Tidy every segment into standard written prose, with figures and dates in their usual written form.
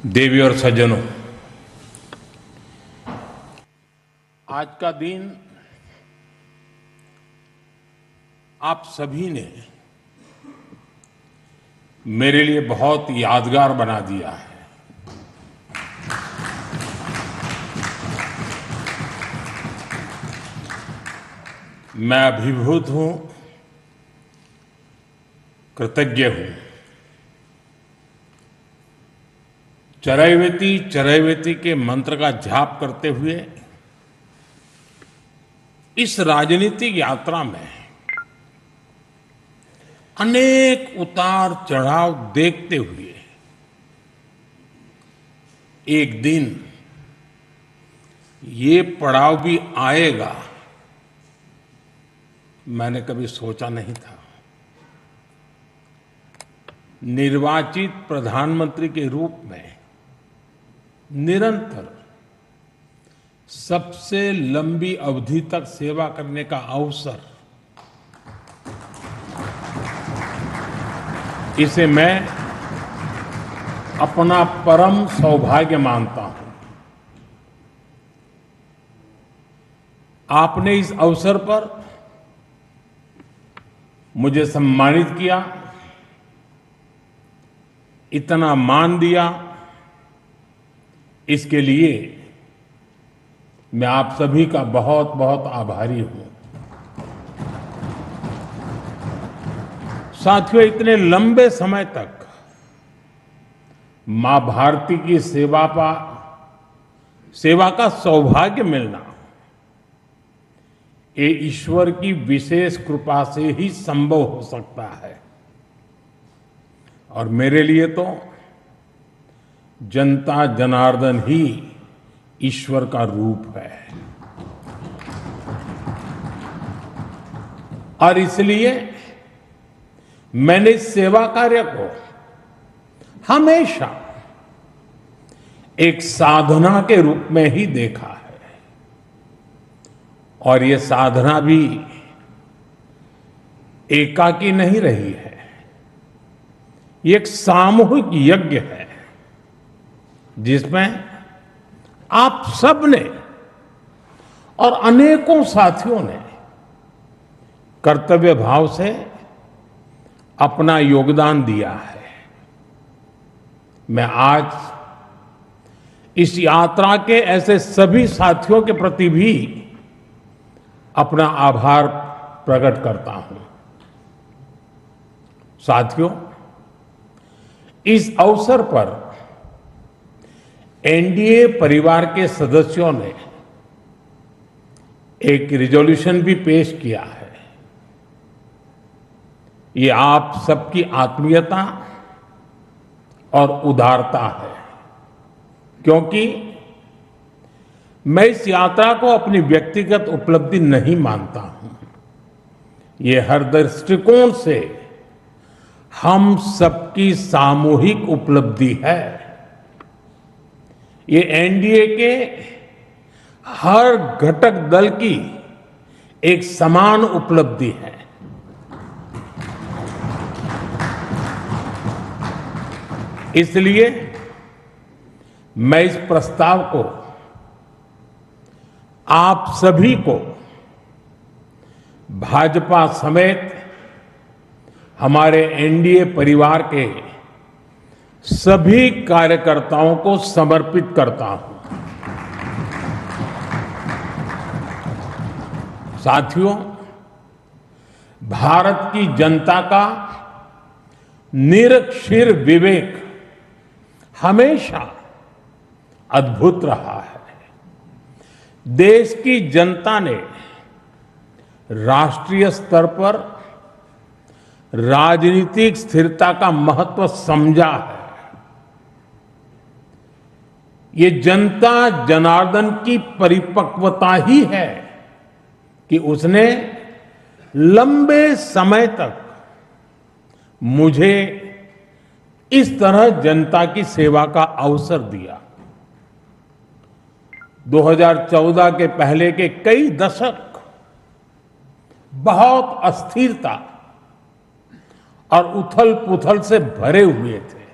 देवी और सज्जनों, आज का दिन आप सभी ने मेरे लिए बहुत यादगार बना दिया है। मैं अभिभूत हूं, कृतज्ञ हूं। चरैवेति चरैवेति के मंत्र का जाप करते हुए इस राजनीतिक यात्रा में अनेक उतार चढ़ाव देखते हुए एक दिन ये पड़ाव भी आएगा, मैंने कभी सोचा नहीं था। निर्वाचित प्रधानमंत्री के रूप में निरंतर सबसे लंबी अवधि तक सेवा करने का अवसर, इसे मैं अपना परम सौभाग्य मानता हूं। आपने इस अवसर पर मुझे सम्मानित किया, इतना मान दिया, इसके लिए मैं आप सभी का बहुत बहुत आभारी हूं। साथियों, इतने लंबे समय तक मां भारती की सेवा का सौभाग्य मिलना, ये ईश्वर की विशेष कृपा से ही संभव हो सकता है। और मेरे लिए तो जनता जनार्दन ही ईश्वर का रूप है। और इसलिए मैंने इस सेवा कार्य को हमेशा एक साधना के रूप में ही देखा है। और ये साधना भी एकाकी नहीं रही है, ये एक सामूहिक यज्ञ है जिसमें आप सब ने और अनेकों साथियों ने कर्तव्य भाव से अपना योगदान दिया है। मैं आज इस यात्रा के ऐसे सभी साथियों के प्रति भी अपना आभार प्रकट करता हूं। साथियों, इस अवसर पर एनडीए परिवार के सदस्यों ने एक रिजोल्यूशन भी पेश किया है। ये आप सबकी आत्मीयता और उदारता है, क्योंकि मैं इस यात्रा को अपनी व्यक्तिगत उपलब्धि नहीं मानता हूं। ये हर दृष्टिकोण से हम सबकी सामूहिक उपलब्धि है। ये एनडीए के हर घटक दल की एक समान उपलब्धि है। इसलिए मैं इस प्रस्ताव को आप सभी को, भाजपा समेत हमारे एनडीए परिवार के सभी कार्यकर्ताओं को समर्पित करता हूं। साथियों, भारत की जनता का निरक्षीर विवेक हमेशा अद्भुत रहा है। देश की जनता ने राष्ट्रीय स्तर पर राजनीतिक स्थिरता का महत्व समझा है। ये जनता जनार्दन की परिपक्वता ही है कि उसने लंबे समय तक मुझे इस तरह जनता की सेवा का अवसर दिया। 2014 के पहले के कई दशक बहुत अस्थिरता और उथल पुथल से भरे हुए थे।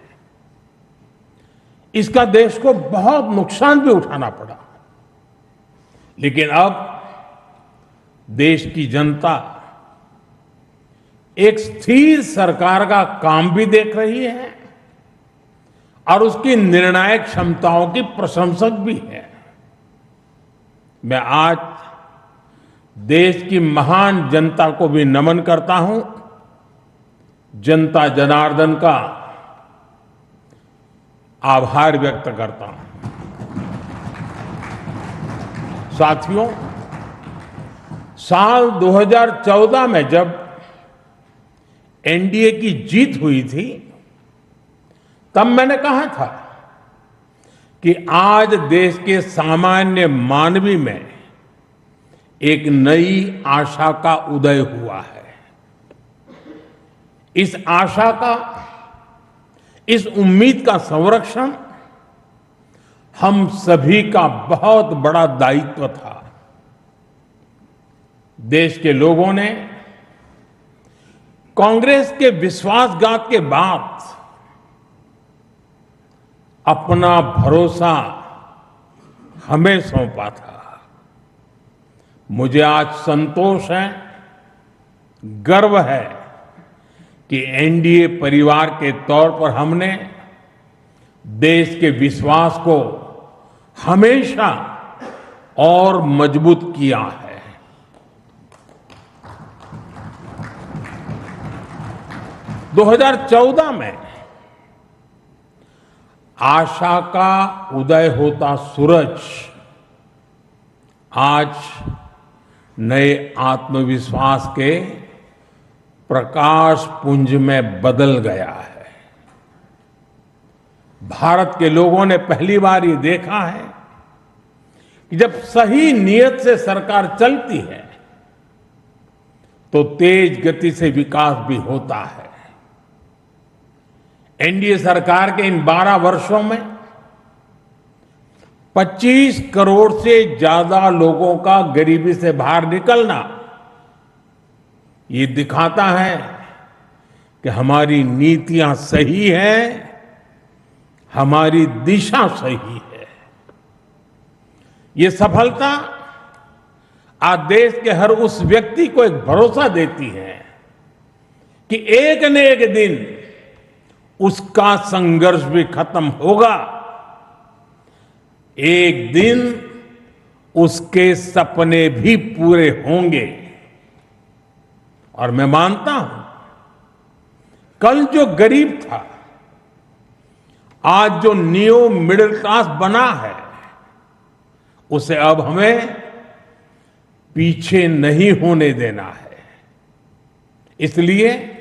इसका देश को बहुत नुकसान भी उठाना पड़ा। लेकिन अब देश की जनता एक स्थिर सरकार का काम भी देख रही है और उसकी निर्णायक क्षमताओं की प्रशंसक भी है। मैं आज देश की महान जनता को भी नमन करता हूं, जनता जनार्दन का आभार व्यक्त करता हूं। साथियों, साल 2014 में जब एनडीए की जीत हुई थी, तब मैंने कहा था कि आज देश के सामान्य मानवी में एक नई आशा का उदय हुआ है। इस आशा का, इस उम्मीद का संरक्षण हम सभी का बहुत बड़ा दायित्व था। देश के लोगों ने कांग्रेस के विश्वासघात के बाद अपना भरोसा हमें सौंपा था। मुझे आज संतोष है, गर्व है कि एनडीए परिवार के तौर पर हमने देश के विश्वास को हमेशा और मजबूत किया है। 2014 में आशा का उदय होता सूरज आज नए आत्मविश्वास के प्रकाश पुंज में बदल गया है। भारत के लोगों ने पहली बार ये देखा है कि जब सही नियत से सरकार चलती है तो तेज गति से विकास भी होता है। एनडीए सरकार के इन 12 वर्षों में 25 करोड़ से ज्यादा लोगों का गरीबी से बाहर निकलना ये दिखाता है कि हमारी नीतियां सही हैं, हमारी दिशा सही है। ये सफलता आज देश के हर उस व्यक्ति को एक भरोसा देती है कि एक न एक दिन उसका संघर्ष भी खत्म होगा, एक दिन उसके सपने भी पूरे होंगे। और मैं मानता हूं, कल जो गरीब था आज जो न्यू मिडिल क्लास बना है, उसे अब हमें पीछे नहीं होने देना है। इसलिए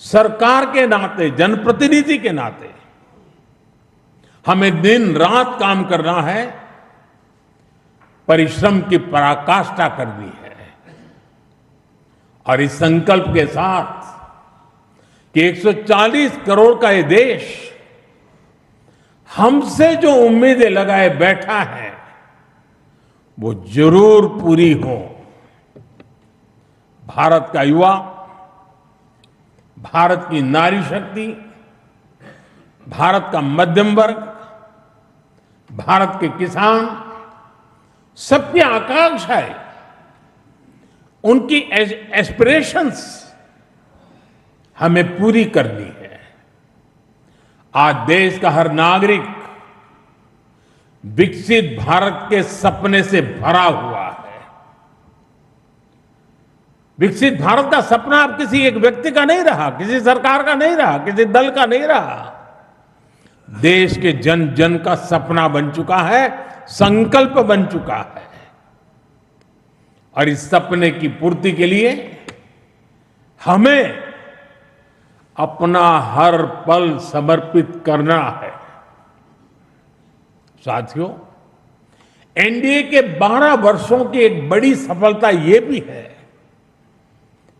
सरकार के नाते, जनप्रतिनिधि के नाते हमें दिन रात काम करना है, परिश्रम की पराकाष्ठा करनी है। और इस संकल्प के साथ कि 140 करोड़ का ये देश हमसे जो उम्मीदें लगाए बैठा है वो जरूर पूरी हो। भारत का युवा, भारत की नारी शक्ति, भारत का मध्यम वर्ग, भारत के किसान, सबकी आकांक्षाएं, उनकी एस्पिरेशंस हमें पूरी करनी है। आज देश का हर नागरिक विकसित भारत के सपने से भरा हुआ है। विकसित भारत का सपना अब किसी एक व्यक्ति का नहीं रहा, किसी सरकार का नहीं रहा, किसी दल का नहीं रहा। देश के जन जन का सपना बन चुका है, संकल्प बन चुका है। और इस सपने की पूर्ति के लिए हमें अपना हर पल समर्पित करना है। साथियों, एनडीए के 12 वर्षों की एक बड़ी सफलता यह भी है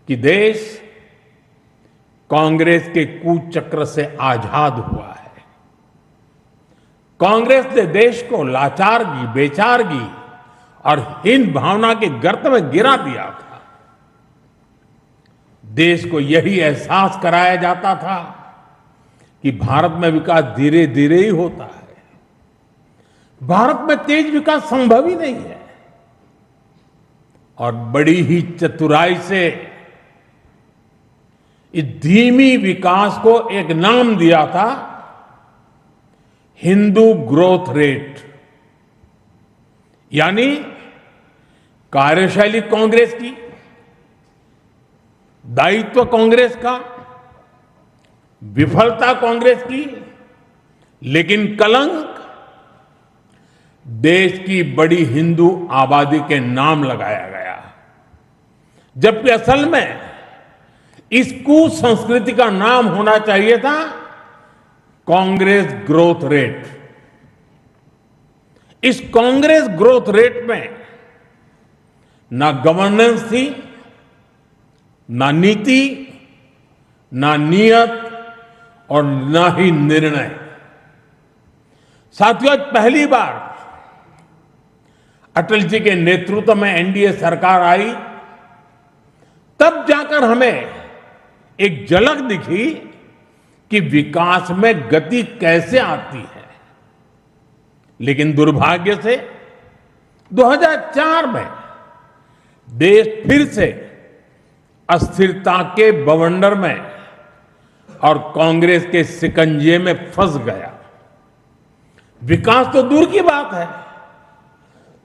कि देश कांग्रेस के कुचक्र से आजाद हुआ है। कांग्रेस ने देश को लाचारगी, बेचारगी और हीन भावना के गर्त में गिरा दिया था। देश को यही एहसास कराया जाता था कि भारत में विकास धीरे धीरे ही होता है, भारत में तेज विकास संभव ही नहीं है। और बड़ी ही चतुराई से इस धीमी विकास को एक नाम दिया था, हिंदू ग्रोथ रेट। यानी कार्यशैली कांग्रेस की, दायित्व कांग्रेस का, विफलता कांग्रेस की, लेकिन कलंक देश की बड़ी हिंदू आबादी के नाम लगाया गया। जबकि असल में इस कुसंस्कृति का नाम होना चाहिए था कांग्रेस ग्रोथ रेट। इस कांग्रेस ग्रोथ रेट में ना गवर्नेंस थी, ना नीति, ना नियत और ना ही निर्णय। साथियों, आज पहली बार अटल जी के नेतृत्व में एनडीए सरकार आई, तब जाकर हमें एक झलक दिखी कि विकास में गति कैसे आती है। लेकिन दुर्भाग्य से 2004 में देश फिर से अस्थिरता के बवंडर में और कांग्रेस के शिकंजे में फंस गया। विकास तो दूर की बात है,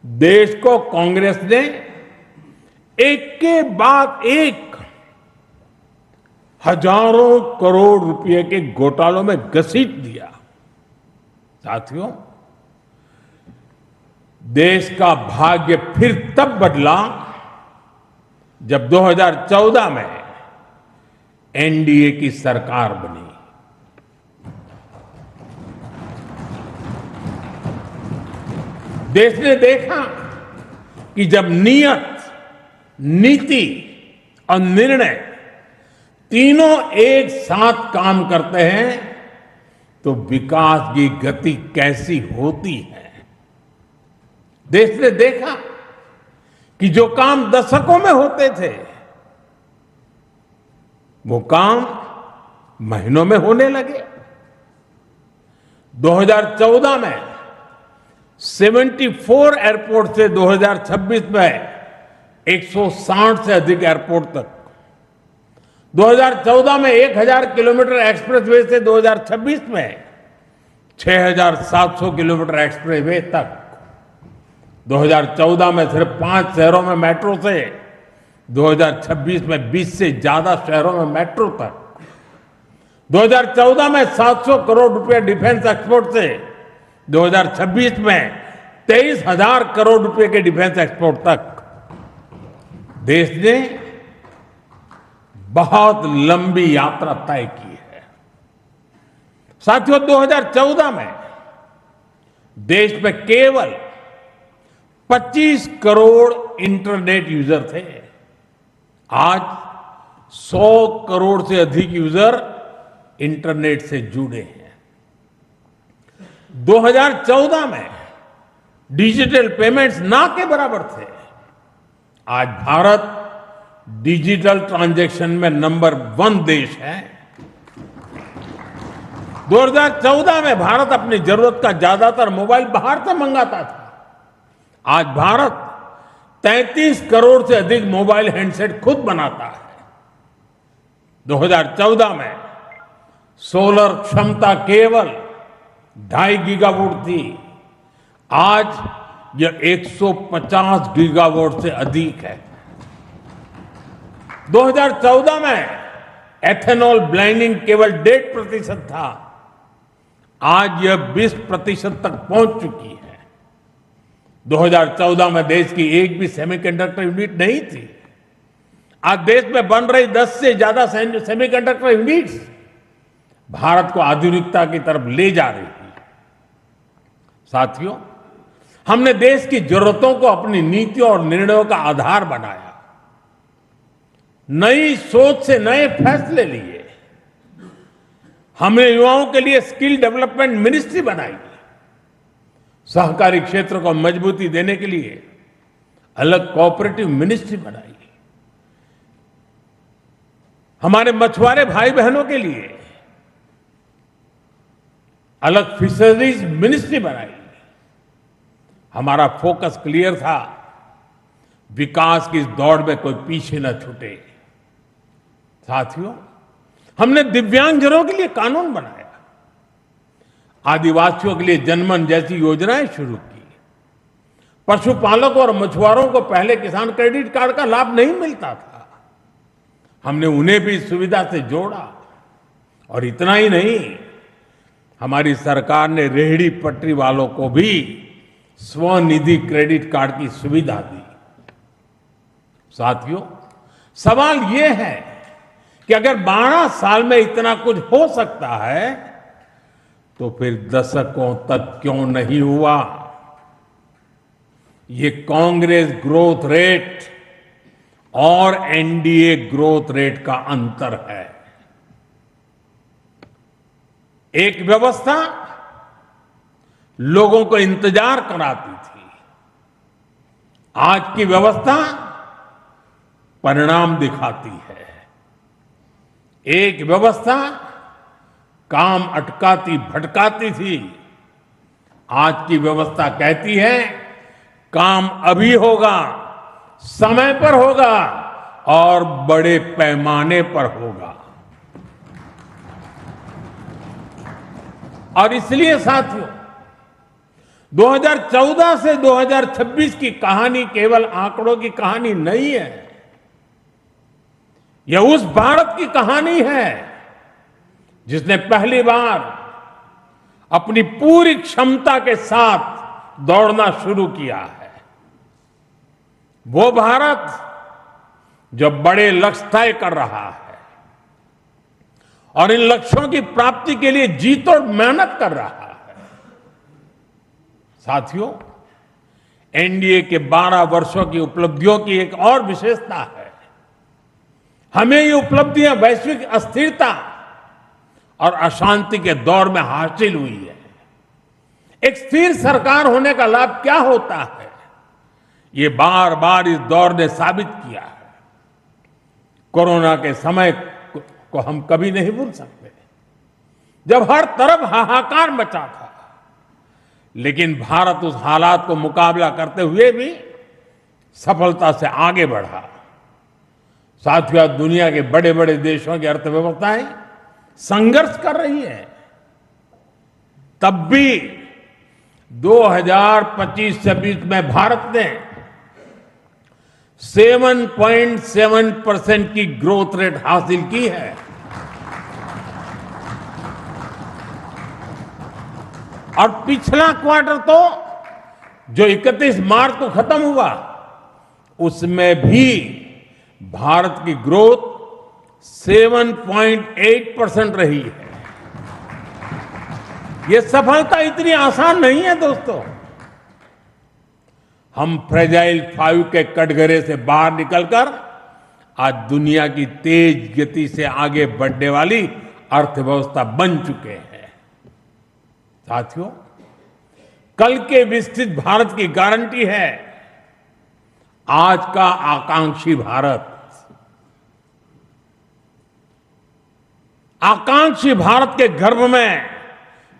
देश को कांग्रेस ने एक के बाद एक हजारों करोड़ रुपए के घोटालों में घसीट दिया। साथियों, देश का भाग्य फिर तब बदला जब 2014 में एनडीए की सरकार बनी। देश ने देखा कि जब नियत, नीति और निर्णय तीनों एक साथ काम करते हैं तो विकास की गति कैसी होती है। देश ने देखा कि जो काम दशकों में होते थे वो काम महीनों में होने लगे। 2014 में 74 एयरपोर्ट से 2026 में 160 से अधिक एयरपोर्ट तक, 2014 में 1000 किलोमीटर एक्सप्रेसवे से 2026 में 6700 किलोमीटर एक्सप्रेसवे तक, 2014 में सिर्फ 5 शहरों में मेट्रो से 2026 में 20 से ज्यादा शहरों में मेट्रो तक, 2014 में 700 करोड़ रुपए डिफेंस एक्सपोर्ट से 2026 में 23,000 करोड़ रुपए के डिफेंस एक्सपोर्ट तक। देश ने बहुत लंबी यात्रा तय की है। साथियों, 2014 में देश में केवल 25 करोड़ इंटरनेट यूजर थे। आज 100 करोड़ से अधिक यूजर इंटरनेट से जुड़े हैं। 2014 में डिजिटल पेमेंट्स ना के बराबर थे। आज भारत डिजिटल ट्रांजैक्शन में नंबर 1 देश है। 2014 में भारत अपनी जरूरत का ज्यादातर मोबाइल बाहर से मंगाता था। आज भारत 33 करोड़ से अधिक मोबाइल हैंडसेट खुद बनाता है। 2014 में सोलर क्षमता केवल 2.5 गीगावाट थी। आज यह 150 गीगावाट से अधिक है। 2014 में एथेनॉल ब्लेंडिंग केवल 1.5% था। आज यह 20% तक पहुंच चुकी है। 2014 में देश की एक भी सेमीकंडक्टर यूनिट नहीं थी। आज देश में बन रही 10 से ज्यादा सेमीकंडक्टर यूनिट्स भारत को आधुनिकता की तरफ ले जा रही है। साथियों, हमने देश की जरूरतों को अपनी नीतियों और निर्णयों का आधार बनाया। नई सोच से नए फैसले लिए। हमने युवाओं के लिए स्किल डेवलपमेंट मिनिस्ट्री बनाई। सहकारी क्षेत्र को मजबूती देने के लिए अलग कोऑपरेटिव मिनिस्ट्री बनाई। हमारे मछुआरे भाई बहनों के लिए अलग फिशरीज मिनिस्ट्री बनाई। हमारा फोकस क्लियर था, विकास की इस दौड़ में कोई पीछे न छूटे। साथियों, हमने दिव्यांगजनों के लिए कानून बनाया, आदिवासियों के लिए जनमन जैसी योजनाएं शुरू की, पशुपालकों और मछुआरों को पहले किसान क्रेडिट कार्ड का लाभ नहीं मिलता था, हमने उन्हें भी इस सुविधा से जोड़ा। और इतना ही नहीं, हमारी सरकार ने रेहड़ी पटरी वालों को भी स्वनिधि क्रेडिट कार्ड की सुविधा दी। साथियों, सवाल यह है कि अगर 12 साल में इतना कुछ हो सकता है तो फिर दशकों तक क्यों नहीं हुआ? ये कांग्रेस ग्रोथ रेट और एनडीए ग्रोथ रेट का अंतर है। एक व्यवस्था लोगों को इंतजार कराती थी, आज की व्यवस्था परिणाम दिखाती है। एक व्यवस्था काम अटकाती भटकाती थी, आज की व्यवस्था कहती है काम अभी होगा, समय पर होगा और बड़े पैमाने पर होगा। और इसलिए साथियों, 2014 से 2026 की कहानी केवल आंकड़ों की कहानी नहीं है, यह उस भारत की कहानी है जिसने पहली बार अपनी पूरी क्षमता के साथ दौड़ना शुरू किया है। वो भारत जो बड़े लक्ष्य तय कर रहा है और इन लक्ष्यों की प्राप्ति के लिए जी तोड़ मेहनत कर रहा है। साथियों, एनडीए के 12 वर्षों की उपलब्धियों की एक और विशेषता है, हमें ये उपलब्धियां वैश्विक अस्थिरता और अशांति के दौर में हासिल हुई है। एक स्थिर सरकार होने का लाभ क्या होता है, ये बार बार इस दौर ने साबित किया है। कोरोना के समय को हम कभी नहीं भूल सकते, जब हर तरफ हाहाकार मचा था, लेकिन भारत उस हालात को मुकाबला करते हुए भी सफलता से आगे बढ़ा। साथियों, दुनिया के बड़े बड़े देशों की अर्थव्यवस्थाएं संघर्ष कर रही है, तब भी 2025-26 में भारत ने 7.7% की ग्रोथ रेट हासिल की है। और पिछला क्वार्टर तो जो 31 मार्च को खत्म हुआ, उसमें भी भारत की ग्रोथ 7.8% रही है। ये सफलता इतनी आसान नहीं है दोस्तों। हम फ्रेजाइल 5 के कटघरे से बाहर निकलकर आज दुनिया की तेज गति से आगे बढ़ने वाली अर्थव्यवस्था बन चुके हैं। साथियों, कल के विकसित भारत की गारंटी है आज का आकांक्षी भारत। आकांक्षी भारत के गर्भ में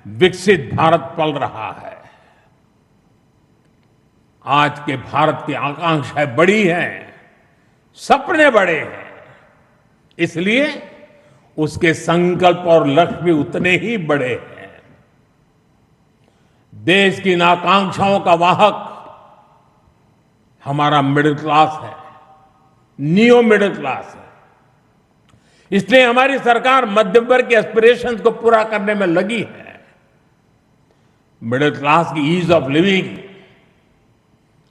विकसित भारत पल रहा है। आज के भारत की आकांक्षाएं बड़ी हैं, सपने बड़े हैं, इसलिए उसके संकल्प और लक्ष्य भी उतने ही बड़े हैं। देश की इन आकांक्षाओं का वाहक हमारा मिडिल क्लास है, नियो मिडिल क्लास है। इसलिए हमारी सरकार मध्यम वर्ग के एस्पिरेशंस को पूरा करने में लगी है। मिडिल क्लास की ईज ऑफ लिविंग,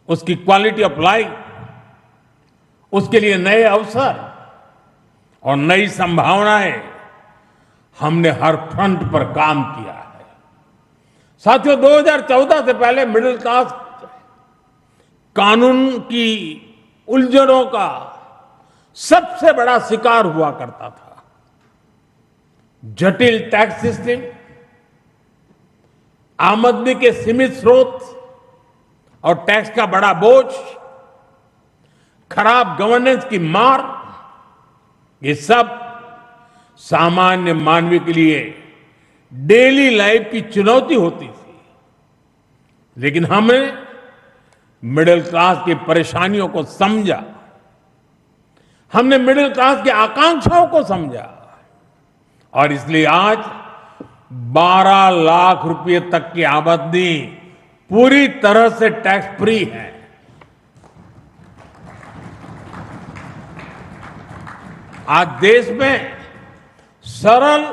उसकी क्वालिटी ऑफ लाइफ, उसके लिए नए अवसर और नई संभावनाएं हमने हर फ्रंट पर काम किया है। साथियों, 2014 से पहले मिडिल क्लास कानून की उलझनों का सबसे बड़ा शिकार हुआ करता था। जटिल टैक्स सिस्टम, आमदनी के सीमित स्रोत और टैक्स का बड़ा बोझ, खराब गवर्नेंस की मार, ये सब सामान्य मानवीय के लिए डेली लाइफ की चुनौती होती थी। लेकिन हमने मिडिल क्लास की परेशानियों को समझा, हमने मिडिल क्लास की आकांक्षाओं को समझा और इसलिए आज 12 लाख रुपए तक की आमदनी पूरी तरह से टैक्स फ्री है। आज देश में सरल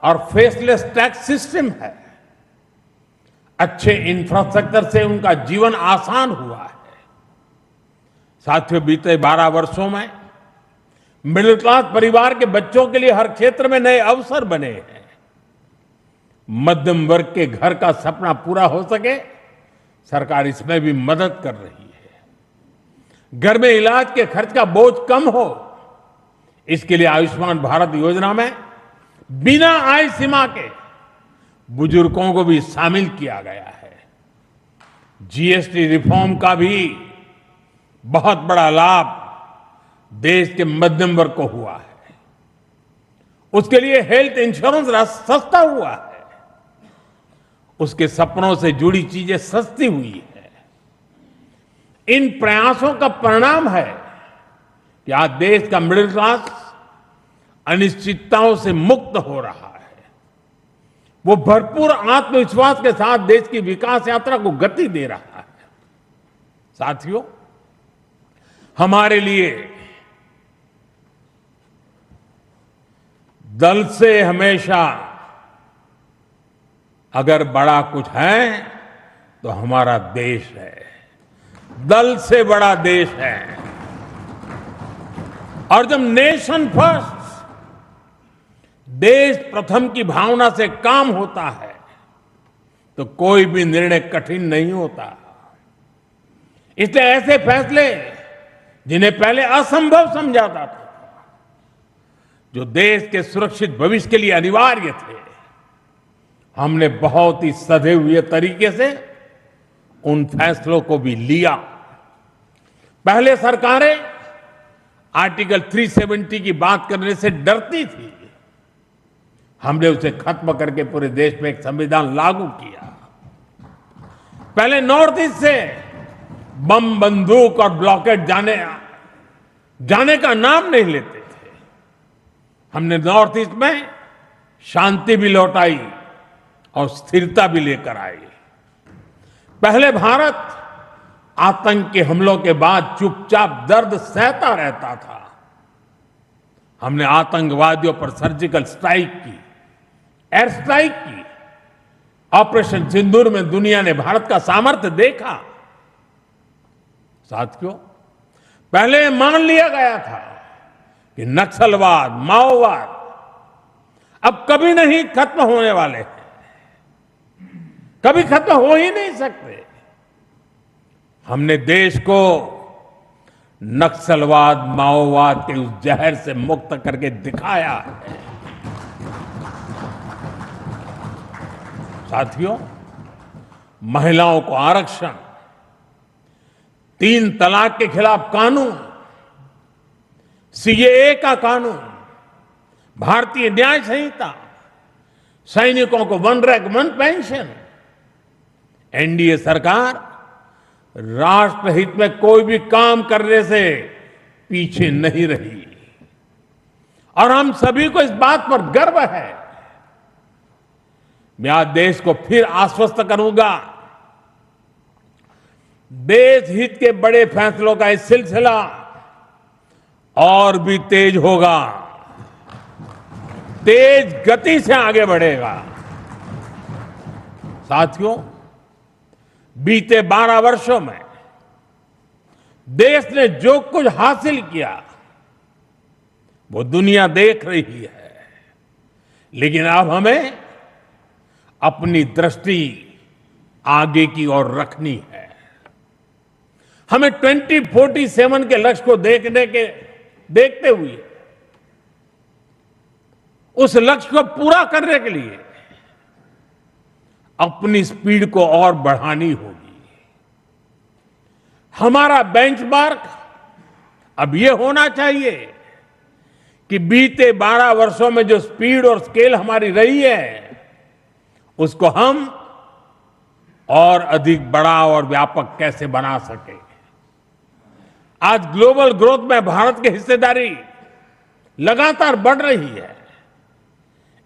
और फेसलेस टैक्स सिस्टम है। अच्छे इंफ्रास्ट्रक्चर से उनका जीवन आसान हुआ है। साथियों, बीते 12 वर्षों में मिडिल क्लास परिवार के बच्चों के लिए हर क्षेत्र में नए अवसर बने हैं। मध्यम वर्ग के घर का सपना पूरा हो सके, सरकार इसमें भी मदद कर रही है। घर में इलाज के खर्च का बोझ कम हो, इसके लिए आयुष्मान भारत योजना में बिना आय सीमा के बुजुर्गों को भी शामिल किया गया है। जीएसटी रिफॉर्म का भी बहुत बड़ा लाभ देश के मध्यम वर्ग को हुआ है। उसके लिए हेल्थ इंश्योरेंस सस्ता हुआ है। उसके सपनों से जुड़ी चीजें सस्ती हुई है। इन प्रयासों का परिणाम है कि आज देश का मिडिल क्लास अनिश्चितताओं से मुक्त हो रहा है। वो भरपूर आत्मविश्वास के साथ देश की विकास यात्रा को गति दे रहा है। साथियों, हमारे लिए दल से हमेशा अगर बड़ा कुछ है तो हमारा देश है। दल से बड़ा देश है। और जब नेशन फर्स्ट, देश प्रथम की भावना से काम होता है तो कोई भी निर्णय कठिन नहीं होता। इसलिए ऐसे फैसले जिन्हें पहले असंभव समझा जाता था, जो देश के सुरक्षित भविष्य के लिए अनिवार्य थे, हमने बहुत ही सधे हुए तरीके से उन फैसलों को भी लिया। पहले सरकारें आर्टिकल 370 की बात करने से डरती थी। हमने उसे खत्म करके पूरे देश में एक संविधान लागू किया। पहले नॉर्थ ईस्ट से बम, बंदूक और ब्लॉकेट जाने का नाम नहीं लेते थे। हमने नॉर्थ ईस्ट में शांति भी लौटाई और स्थिरता भी लेकर आई। पहले भारत आतंक के हमलों के बाद चुपचाप दर्द सहता रहता था। हमने आतंकवादियों पर सर्जिकल स्ट्राइक की, एयर स्ट्राइक की। ऑपरेशन सिंदूर में दुनिया ने भारत का सामर्थ्य देखा। साथियों, पहले मान लिया गया था कि नक्सलवाद, माओवाद अब कभी नहीं खत्म होने वाले हैं, कभी खत्म हो ही नहीं सकते। हमने देश को नक्सलवाद, माओवाद के उस जहर से मुक्त करके दिखाया है। साथियों, महिलाओं को आरक्षण, 3 तलाक के खिलाफ कानून, सीएए का कानून, भारतीय न्याय संहिता, सैनिकों को 1 रैंक 1 पेंशन। एनडीए सरकार राष्ट्रहित में कोई भी काम करने से पीछे नहीं रही और हम सभी को इस बात पर गर्व है। मैं आज देश को फिर आश्वस्त करूंगा, देश हित के बड़े फैसलों का इस सिलसिला और भी तेज होगा, तेज गति से आगे बढ़ेगा। साथियों, बीते 12 वर्षों में देश ने जो कुछ हासिल किया वो दुनिया देख रही है, लेकिन अब हमें अपनी दृष्टि आगे की ओर रखनी है। हमें 2047 के लक्ष्य को देखते हुए उस लक्ष्य को पूरा करने के लिए अपनी स्पीड को और बढ़ानी होगी। हमारा बेंचमार्क अब यह होना चाहिए कि बीते 12 वर्षों में जो स्पीड और स्केल हमारी रही है, उसको हम और अधिक बड़ा और व्यापक कैसे बना सके। आज ग्लोबल ग्रोथ में भारत की हिस्सेदारी लगातार बढ़ रही है।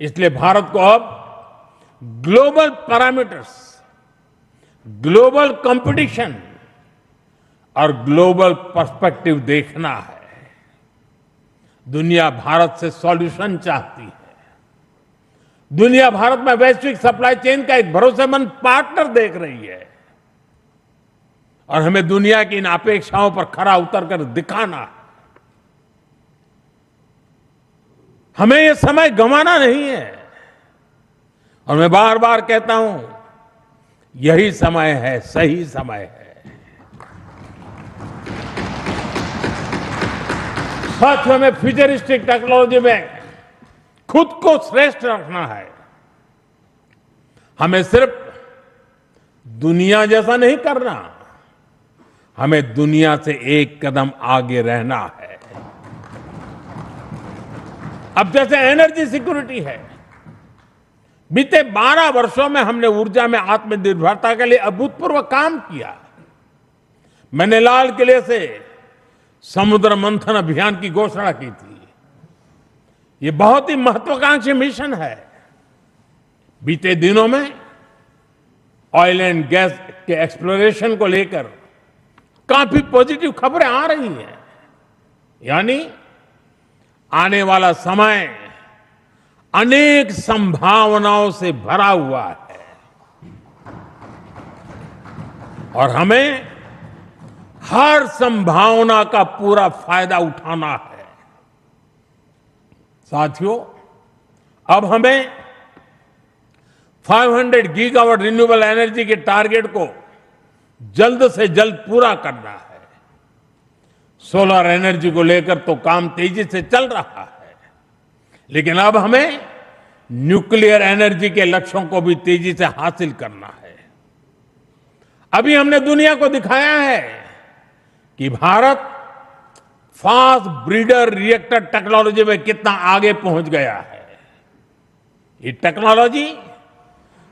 इसलिए भारत को अब ग्लोबल पैरामीटर्स, ग्लोबल कंपटीशन और ग्लोबल पर्सपेक्टिव देखना है। दुनिया भारत से सॉल्यूशन चाहती है। दुनिया भारत में वैश्विक सप्लाई चेन का एक भरोसेमंद पार्टनर देख रही है और हमें दुनिया की इन अपेक्षाओं पर खरा उतरकर दिखाना है। हमें यह समय गंवाना नहीं है और मैं बार बार कहता हूं, यही समय है, सही समय है। साथ में फ्यूचरिस्टिक टेक्नोलॉजी में खुद को श्रेष्ठ रखना है। हमें सिर्फ दुनिया जैसा नहीं करना, हमें दुनिया से एक कदम आगे रहना है। अब जैसे एनर्जी सिक्योरिटी है, बीते 12 वर्षों में हमने ऊर्जा में आत्मनिर्भरता के लिए अभूतपूर्व काम किया। मैंने लाल किले से समुद्र मंथन अभियान की घोषणा की थी। ये बहुत ही महत्वाकांक्षी मिशन है। बीते दिनों में ऑयल एंड गैस के एक्सप्लोरेशन को लेकर काफी पॉजिटिव खबरें आ रही हैं। यानी आने वाला समय अनेक संभावनाओं से भरा हुआ है और हमें हर संभावना का पूरा फायदा उठाना है। साथियों, अब हमें 500 गीगावाट रिन्यूएबल एनर्जी के टारगेट को जल्द से जल्द पूरा करना है। सोलर एनर्जी को लेकर तो काम तेजी से चल रहा है, लेकिन अब हमें न्यूक्लियर एनर्जी के लक्ष्यों को भी तेजी से हासिल करना है। अभी हमने दुनिया को दिखाया है कि Bharat fast breeder reactor technology में कितना आगे पहुंच गया है। ये टेक्नोलॉजी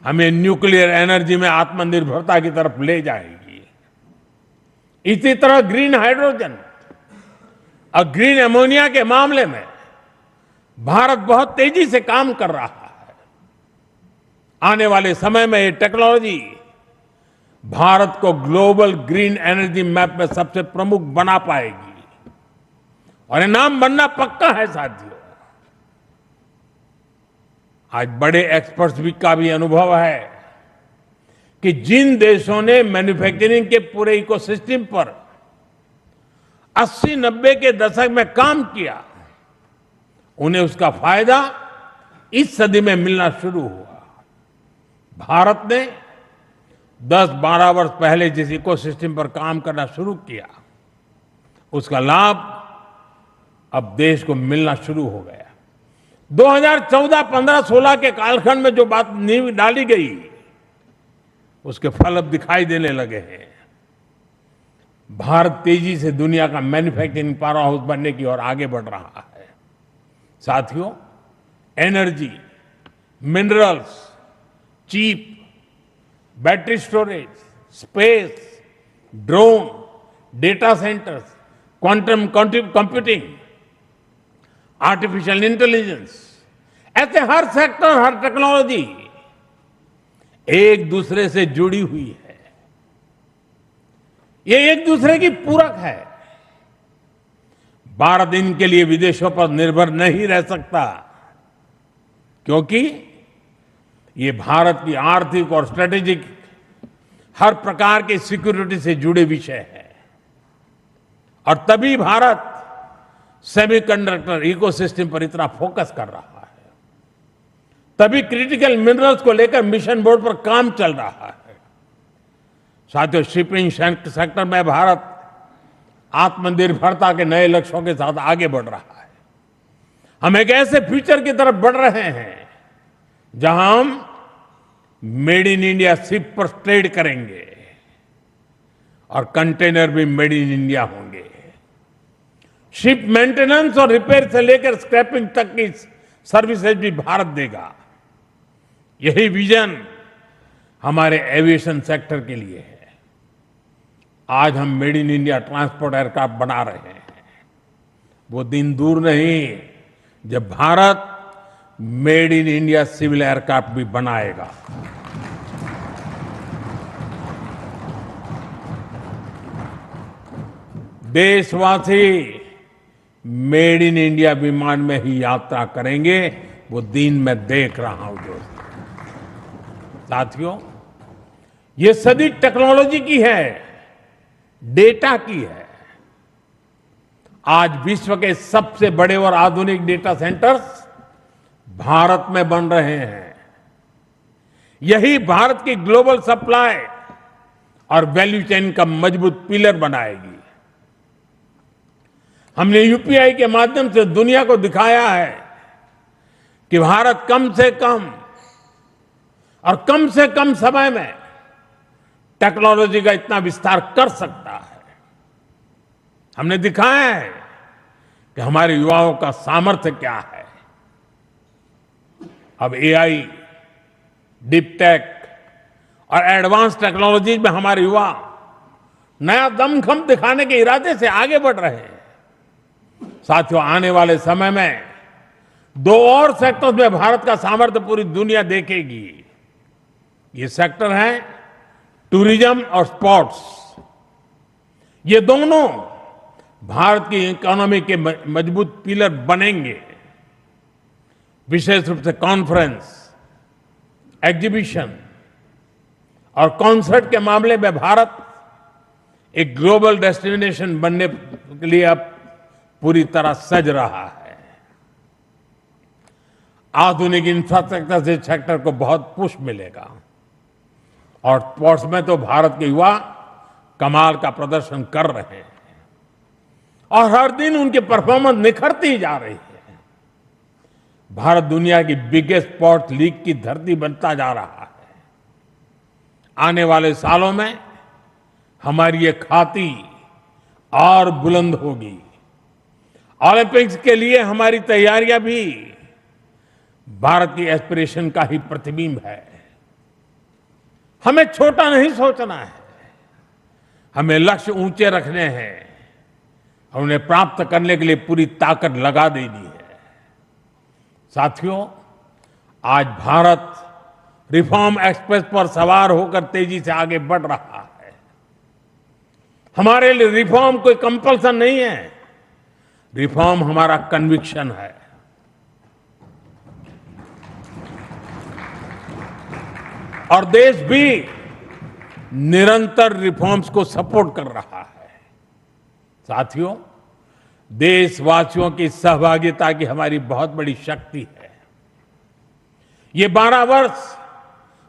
हमें न्यूक्लियर एनर्जी में आत्मनिर्भरता की तरफ ले जाएगी। इसी तरह ग्रीन हाइड्रोजन और ग्रीन अमोनिया के मामले में भारत बहुत तेजी से काम कर रहा है। आने वाले समय में ये टेक्नोलॉजी भारत को ग्लोबल ग्रीन एनर्जी मैप में सबसे प्रमुख बना पाएगी और ये नाम बनना पक्का है। साथियों, आज बड़े एक्सपर्ट्स का भी अनुभव है कि जिन देशों ने मैन्युफैक्चरिंग के पूरे इकोसिस्टम पर 80-90 के दशक में काम किया, उन्हें उसका फायदा इस सदी में मिलना शुरू हुआ। भारत ने 10-12 वर्ष पहले जिस इकोसिस्टम पर काम करना शुरू किया, उसका लाभ अब देश को मिलना शुरू हो गया। 2014, 15, 16 के कालखंड में जो बात नींव डाली गई, उसके फल अब दिखाई देने लगे हैं। भारत तेजी से दुनिया का मैन्युफैक्चरिंग पावर हाउस बनने की ओर आगे बढ़ रहा है। साथियों, energy, minerals, cheap, battery storage, space, drone, data centres, quantum computing, artificial intelligence, ऐसे हर सेक्टर, हर टेक्नोलॉजी एक दूसरे से जुड़ी हुई है। ये एक दूसरे की पूरक है। भारत इनके लिए विदेशों पर निर्भर नहीं रह सकता, क्योंकि ये भारत की आर्थिक और स्ट्रेटेजिक हर प्रकार की सिक्योरिटी से जुड़े विषय है। और तभी भारत सेमीकंडक्टर इकोसिस्टम पर इतना फोकस कर रहा है, तभी क्रिटिकल मिनरल्स को लेकर मिशन बोर्ड पर काम चल रहा है। साथियों, शिपिंग सेक्टर में भारत आत्मनिर्भरता के नए लक्ष्यों के साथ आगे बढ़ रहा है। हम एक ऐसे फ्यूचर की तरफ बढ़ रहे हैं जहां हम मेड इन इंडिया शिप पर ट्रेड करेंगे और कंटेनर भी मेड इन इंडिया होंगे। शिप मेंटेनेंस और रिपेयर से लेकर स्क्रैपिंग तक की सर्विसेज भी भारत देगा। यही विजन हमारे एविएशन सेक्टर के लिए है। आज हम made in India transport aircraft बना रहे हैं। वो दिन दूर नहीं जब Bharat made in India civil aircraft भी बनाएगा। देशवासी मेड इन इंडिया विमान में ही यात्रा करेंगे, वो दिन मैं देख रहा हूं दोस्तों। साथियों, ये सदी टेक्नोलॉजी की है, डेटा की है। आज विश्व के सबसे बड़े और आधुनिक डेटा सेंटर्स भारत में बन रहे हैं। यही भारत की ग्लोबल सप्लाई और वैल्यू चेन का मजबूत पिलर बनाएगी। हमने यूपीआई के माध्यम से दुनिया को दिखाया है कि भारत कम से कम समय में टेक्नोलॉजी का इतना विस्तार कर सकता है। हमने दिखाया है कि हमारे युवाओं का सामर्थ्य क्या है। अब एआई, डीप टेक और एडवांस टेक्नोलॉजी में हमारे युवा नया दमखम दिखाने के इरादे से आगे बढ़ रहे हैं। साथियों, आने वाले समय में दो और सेक्टर्स में भारत का सामर्थ्य पूरी दुनिया देखेगी। ये सेक्टर है टूरिज्म और स्पोर्ट्स। ये दोनों भारत की इकोनॉमी के मजबूत पिलर बनेंगे। विशेष रूप से कॉन्फ्रेंस, एग्जीबिशन और कॉन्सर्ट के मामले में भारत एक ग्लोबल डेस्टिनेशन बनने के लिए अब पूरी तरह सज रहा है। आधुनिक इंफ्रास्ट्रक्चर से सेक्टर को बहुत पुश मिलेगा और स्पोर्ट्स में तो भारत के युवा कमाल का प्रदर्शन कर रहे हैं और हर दिन उनकी परफॉर्मेंस निखरती जा रही है। भारत दुनिया की बिगेस्ट स्पोर्ट्स लीग की धरती बनता जा रहा है। आने वाले सालों में हमारी ये ख्याति और बुलंद होगी। ओलंपिक्स के लिए हमारी तैयारियां भी भारत की एस्पिरेशन का ही प्रतिबिंब है। हमें छोटा नहीं सोचना है, हमें लक्ष्य ऊंचे रखने हैं और उन्हें प्राप्त करने के लिए पूरी ताकत लगा देनी है। साथियों, आज भारत रिफॉर्म एक्सप्रेस पर सवार होकर तेजी से आगे बढ़ रहा है। हमारे लिए रिफॉर्म कोई कंपल्सन नहीं है, रिफॉर्म हमारा कन्विक्शन है। और देश भी निरंतर रिफॉर्म्स को सपोर्ट कर रहा है। साथियों, देशवासियों की सहभागिता की हमारी बहुत बड़ी शक्ति है। ये 12 वर्ष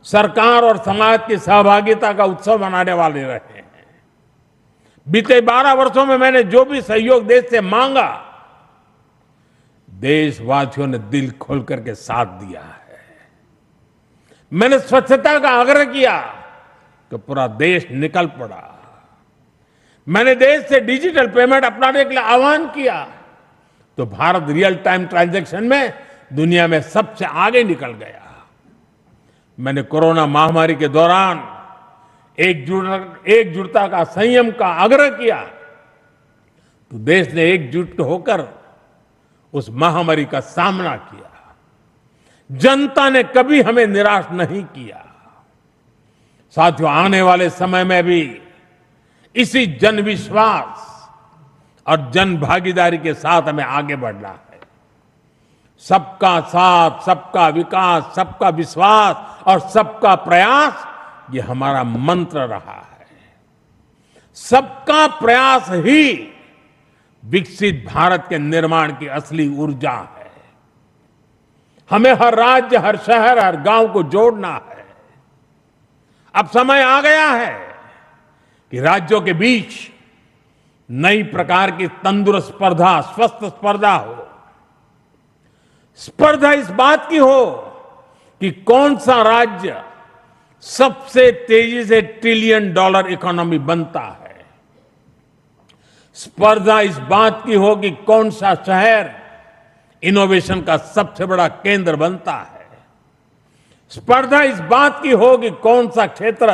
सरकार और समाज की सहभागिता का उत्सव मनाने वाले रहे हैं। बीते 12 वर्षों में मैंने जो भी सहयोग देश से मांगा, देशवासियों ने दिल खोल करके साथ दिया है। मैंने स्वच्छता का आग्रह किया तो पूरा देश निकल पड़ा। मैंने देश से डिजिटल पेमेंट अपनाने के लिए आह्वान किया तो भारत रियल टाइम ट्रांजैक्शन में दुनिया में सबसे आगे निकल गया। मैंने कोरोना महामारी के दौरान एकजुटता का, संयम का आग्रह किया तो देश ने एकजुट होकर उस महामारी का सामना किया। जनता ने कभी हमें निराश नहीं किया। साथियों, आने वाले समय में भी इसी जन विश्वास और जन भागीदारी के साथ हमें आगे बढ़ना है। सबका साथ, सबका विकास, सबका विश्वास और सबका प्रयास, ये हमारा मंत्र रहा है। सबका प्रयास ही विकसित भारत के निर्माण की असली ऊर्जा है। हमें हर राज्य, हर शहर, हर गांव को जोड़ना है। अब समय आ गया है कि राज्यों के बीच नई प्रकार की तंदुरुस्त स्पर्धा, स्वस्थ स्पर्धा हो। स्पर्धा इस बात की हो कि कौन सा राज्य सबसे तेजी से $1 ट्रिलियन इकोनॉमी बनता है। स्पर्धा इस बात की हो कि कौन सा शहर इनोवेशन का सबसे बड़ा केंद्र बनता है। स्पर्धा इस बात की हो कि कौन सा क्षेत्र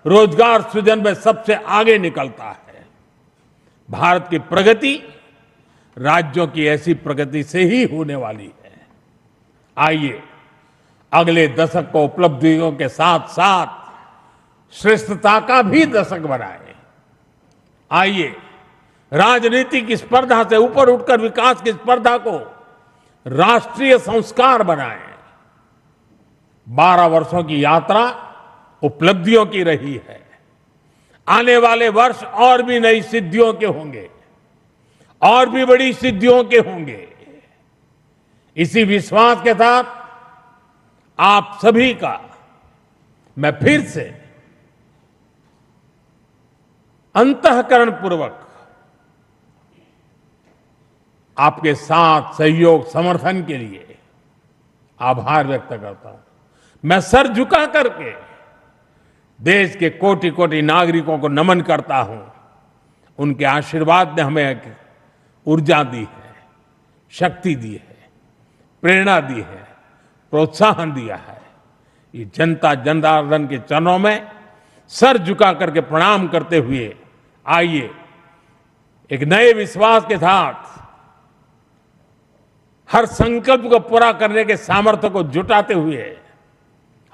रोजगार सृजन में सबसे आगे निकलता है। भारत की प्रगति राज्यों की ऐसी प्रगति से ही होने वाली है। आइए अगले दशक को उपलब्धियों के साथ साथ श्रेष्ठता का भी दशक बनाएं। आइए राजनीति की स्पर्धा से ऊपर उठकर विकास की स्पर्धा को राष्ट्रीय संस्कार बनाएं। 12 वर्षों की यात्रा उपलब्धियों की रही है। आने वाले वर्ष और भी नई सिद्धियों के होंगे, और भी बड़ी सिद्धियों के होंगे। इसी विश्वास के साथ आप सभी का मैं फिर से अंतःकरण पूर्वक आपके साथ सहयोग समर्थन के लिए आभार व्यक्त करता हूं। मैं सर झुका करके देश के कोटि कोटि नागरिकों को नमन करता हूं। उनके आशीर्वाद ने हमें एक ऊर्जा दी है, शक्ति दी है, प्रेरणा दी है, प्रोत्साहन दिया है। ये जनता जनार्दन के चरणों में सर झुका करके प्रणाम करते हुए आइए एक नए विश्वास के साथ हर संकल्प को पूरा करने के सामर्थ्य को जुटाते हुए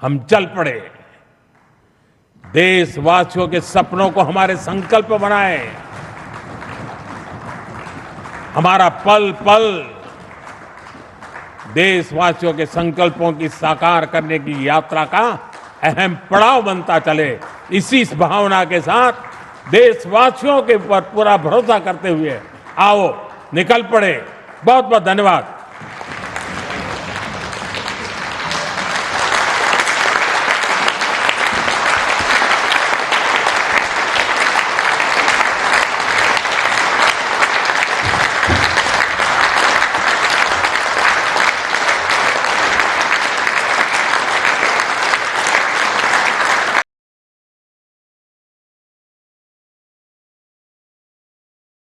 हम चल पड़े। देशवासियों के सपनों को हमारे संकल्प बनाएं। हमारा पल पल देशवासियों के संकल्पों की साकार करने की यात्रा का अहम पड़ाव बनता चले। इसी भावना के साथ देशवासियों के ऊपर पूरा भरोसा करते हुए आओ निकल पड़े। बहुत बहुत धन्यवाद।